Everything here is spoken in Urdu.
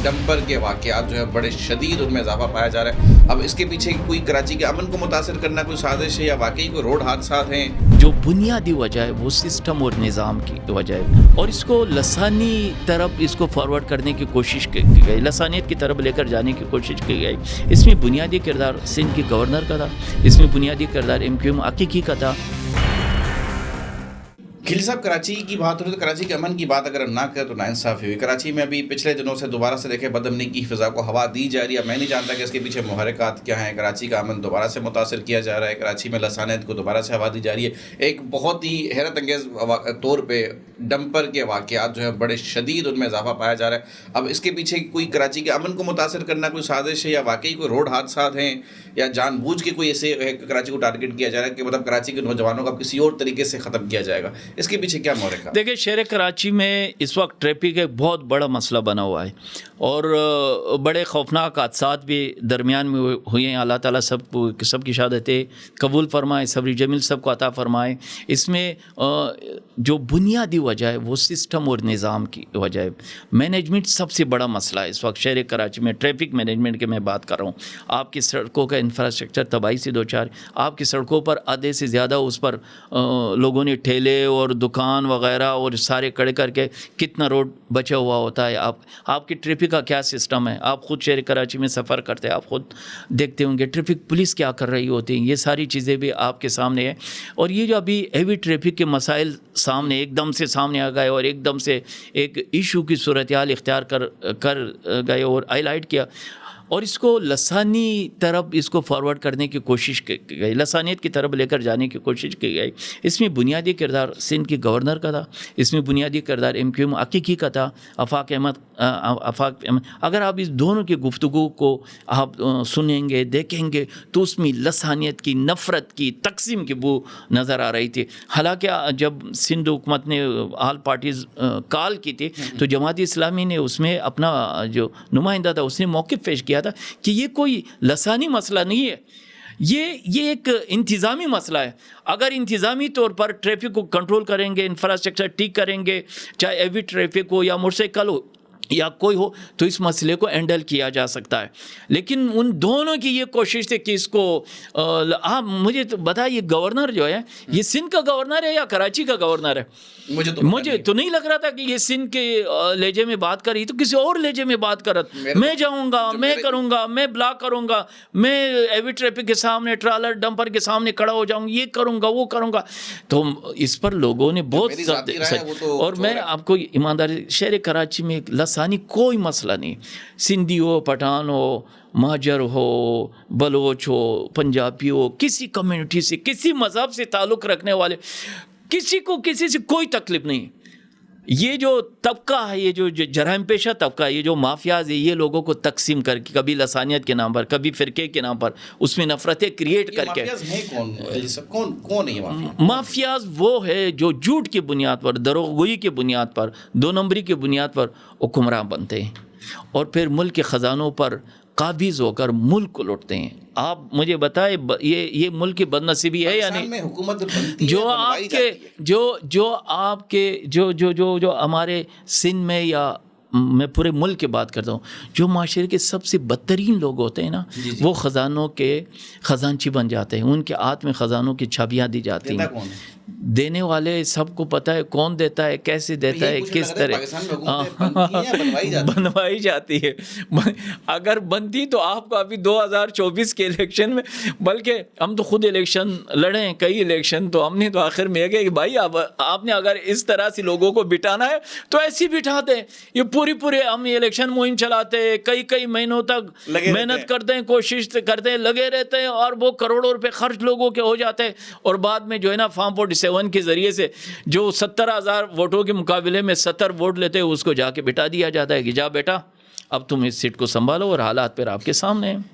ڈمپر کے واقعات جو ہے بڑے شدید ان میں اضافہ پایا جا رہا ہے. اب اس کے پیچھے کوئی کراچی کے امن کو متاثر کرنا کوئی سازش ہے یا واقعی کوئی روڈ حادثات ہیں؟ جو بنیادی وجہ ہے وہ سسٹم اور نظام کی وجہ ہے، اور اس کو لسانی طرف اس کو فارورڈ کرنے کی کوشش کی گئی، لسانیت کی طرف لے کر جانے کی کوشش کی گئی. اس میں بنیادی کردار سندھ کے گورنر کا تھا، اس میں بنیادی کردار MQM حقیقی کا تھا. کھل صاحب، کراچی کی بات ہو رہی تو کراچی کے امن کی بات اگر ہم نہ کریں تو ناانصافی ہوئی. کراچی میں ابھی پچھلے دنوں سے دوبارہ سے دیکھیں بدامنی کی فضا کو ہوا دی جا رہی ہے. میں نہیں جانتا کہ اس کے پیچھے محرکات کیا ہیں. کراچی کا امن دوبارہ سے متاثر کیا جا رہا ہے، کراچی میں لسانیت کو دوبارہ سے ہوا دی جا رہی ہے. ایک بہت ہی حیرت انگیز طور پہ ڈمپر کے واقعات جو ہیں بڑے شدید ان میں اضافہ پایا جا رہا ہے. اب اس کے پیچھے کوئی کراچی کے امن کو متاثر کرنا کوئی سازش ہے یا واقعی کوئی روڈ حادثات ہیں یا جان بوجھ کے کوئی ایسے کراچی کو ٹارگٹ کیا جا رہا ہے کہ مطلب کراچی کے نوجوانوں کو کسی اور طریقے سے ختم کیا جائے گا؟ اس کے پیچھے کیا محرک؟ دیکھیں، شہر کراچی میں اس وقت ٹریفک ایک بہت بڑا مسئلہ بنا ہوا ہے، اور بڑے خوفناک حادثات بھی درمیان میں ہوئے ہیں. اللہ تعالیٰ سب کی شہادتیں قبول فرمائے، صبر جمیل سب کو عطا فرمائے. اس میں جو بنیادی وجہ ہے وہ سسٹم اور نظام کی وجہ ہے. مینجمنٹ سب سے بڑا مسئلہ ہے اس وقت شہر کراچی میں. ٹریفک مینجمنٹ کی میں بات کر رہا ہوں. آپ کی سڑکوں کا انفراسٹرکچر تباہی سے دوچار. آپ کی سڑکوں پر آدھے سے زیادہ اس پر لوگوں نے ٹھیلے اور دکان وغیرہ اور سارے کڑے کر کے کتنا روڈ بچا ہوا ہوتا ہے. آپ کی ٹریفک کا کیا سسٹم ہے؟ آپ خود شہر کراچی میں سفر کرتے ہیں، آپ خود دیکھتے ہوں گے ٹریفک پولیس کیا کر رہی ہوتی ہیں. یہ ساری چیزیں بھی آپ کے سامنے ہیں. اور یہ جو ابھی ہیوی ٹریفک کے مسائل سامنے ایک دم سے سامنے آ گئے اور ایک دم سے ایک ایشو کی صورتحال اختیار کر گئے اور ہائی لائٹ کیا، اور اس کو لسانی طرف اس کو فارورڈ کرنے کی کوشش کی گئی، لسانیت کی طرف لے کر جانے کی کوشش کی گئی. اس میں بنیادی کردار سندھ کے گورنر کا تھا، اس میں بنیادی کردار MQM حقیقی کا تھا، آفاق احمد. اگر آپ اس دونوں کی گفتگو کو آپ سنیں گے دیکھیں گے تو اس میں لسانیت کی، نفرت کی، تقسیم کی بو نظر آ رہی تھی. حالانکہ جب سندھ حکومت نے آل پارٹیز کال کی تھی تو جماعت اسلامی نے اس میں اپنا جو نمائندہ تھا اس نے موقف پیش کیا تھا کہ یہ کوئی لسانی مسئلہ نہیں ہے، یہ ایک انتظامی مسئلہ ہے. اگر انتظامی طور پر ٹریفک کو کنٹرول کریں گے، انفراسٹرکچر ٹھیک کریں گے، چاہے ہیوی ٹریفک ہو یا موٹر سائیکل ہو یا کوئی ہو، تو اس مسئلے کو ہینڈل کیا جا سکتا ہے. لیکن ان دونوں کی یہ کوشش تھی کہ اس کو آپ مجھے تو بتائیے، گورنر جو ہے یہ سندھ کا گورنر ہے یا کراچی کا گورنر ہے؟ مجھے تو نہیں لگ رہا تھا کہ یہ سندھ کے لہجے میں بات کر رہی، تو کسی اور لہجے میں بات کرت. میں جاؤں گا، میں کروں گا، میں بلاک کروں گا، میں ہیوی ٹریفک کے سامنے ٹرالر ڈمپر کے سامنے کھڑا ہو جاؤں، یہ کروں گا، وہ کروں گا. تو اس پر لوگوں نے بہت، اور میں آپ کو ایمانداری، شہر کراچی میں لسانی کوئی مسئلہ نہیں. سندھی ہو، پٹھان ہو، مہاجر ہو، بلوچ ہو، پنجابی ہو، کسی کمیونٹی سے، کسی مذہب سے تعلق رکھنے والے کسی کو کسی سے کوئی تکلیف نہیں. یہ جو طبقہ ہے، یہ جو جرائم پیشہ طبقہ ہے، یہ جو مافیاز ہے، یہ لوگوں کو تقسیم کر کے کبھی لسانیت کے نام پر، کبھی فرقے کے نام پر اس میں نفرتیں کریٹ کر کے. کون ہے مافیاز؟ وہ ہے جو جھوٹ کی بنیاد پر، دروغگوئی کی بنیاد پر، دو نمبری کی بنیاد پر حکمراں بنتے ہیں اور پھر ملک کے خزانوں پر قابض ہو کر ملک کو لوٹتے ہیں. آپ مجھے بتائیں یہ ملک کی بد نصیبی ہے یا نہیں؟ جو آپ کے جو ہمارے سندھ میں، یا میں پورے ملک کی بات کرتا ہوں، جو معاشرے کے سب سے بدترین لوگ ہوتے ہیں نا، وہ خزانوں کے خزانچی بن جاتے ہیں. ان کے ہاتھ میں خزانوں کی چھبیاں دی جاتی ہیں. دینے والے سب کو پتہ ہے کون دیتا ہے، کیسے دیتا ہے، کس طرح بنوائی جاتی ہے. اگر بنتی تو آپ کو ابھی 2024 کے الیکشن میں، بلکہ ہم تو خود الیکشن لڑے ہیں، کئی الیکشن، تو ہم نے تو آخر میں یہ کہ بھائی آپ نے اگر اس طرح سے لوگوں کو بٹانا ہے تو ایسی بٹھاتے ہیں. یہ پورے ہم یہ الیکشن مہم چلاتے ہیں، کئی مہینوں تک محنت کرتے ہیں، کوشش کرتے ہیں، لگے رہتے ہیں، اور وہ کروڑوں روپے خرچ لوگوں کے ہو جاتے ہیں، اور بعد میں جو ہے نا فارم 47 کے ذریعے سے جو 70,000 ووٹوں کے مقابلے میں 70 ووٹ لیتے ہیں، اس کو جا کے بٹا دیا جاتا ہے کہ جا بیٹا اب تم اس سیٹ کو سنبھالو، اور حالات پھر آپ کے سامنے ہیں.